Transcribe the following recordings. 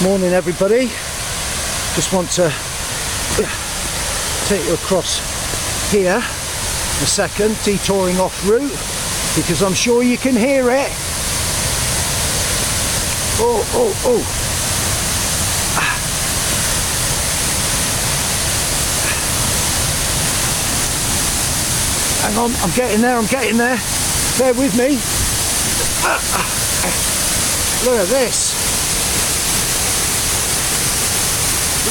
Morning everybody, just want to take you across here a second, detouring off route because I'm sure you can hear it. Oh. Hang on, I'm getting there, bear with me. Look at this.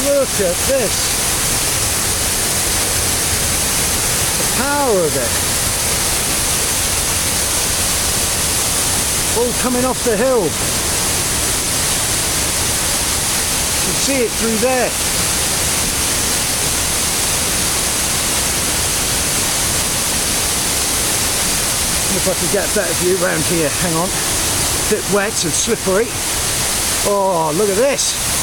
Look at this. The power of it. All coming off the hill. You can see it through there. If I can get a better view around here. Hang on. A bit wet and slippery. Oh, look at this.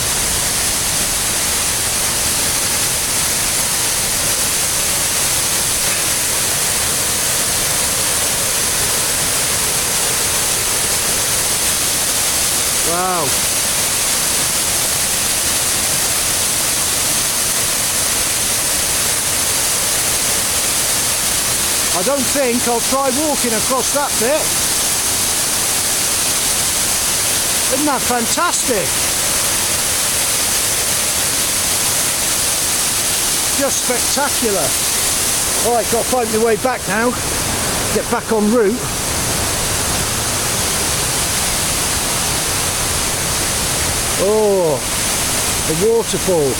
Wow. I don't think I'll try walking across that bit. Isn't that fantastic? Just spectacular. Alright, got to find my way back now. Get back en route. Oh, the waterfall.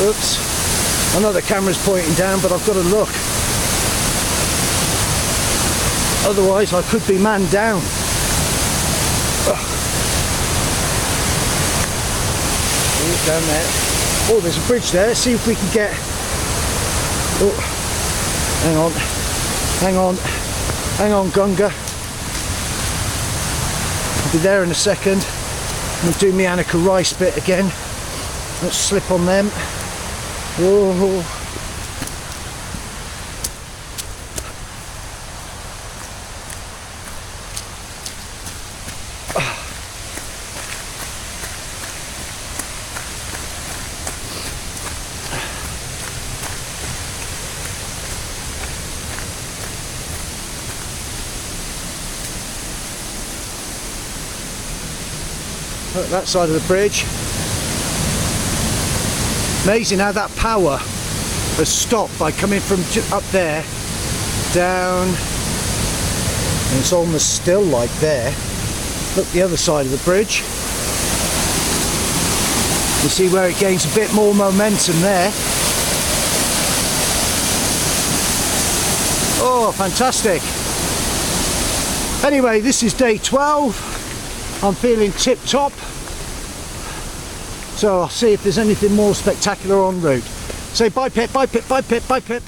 Oops, I know the camera's pointing down, but I've got to look. Otherwise I could be man down. Oh, down there. Oh, there's a bridge there. See if we can get... Oh, hang on, Gunga. Be there in a second. I'm going to do my Annika Rice bit again. Let's slip on them. Whoa. Look, that side of the bridge. Amazing how that power has stopped by coming from up there down, and it's almost still like there. Look, the other side of the bridge. You see where it gains a bit more momentum there. Oh, fantastic. Anyway, this is day 12. I'm feeling tip-top, so I'll see if there's anything more spectacular en route. Say bye Pip, bye Pip, bye Pip, bye Pip.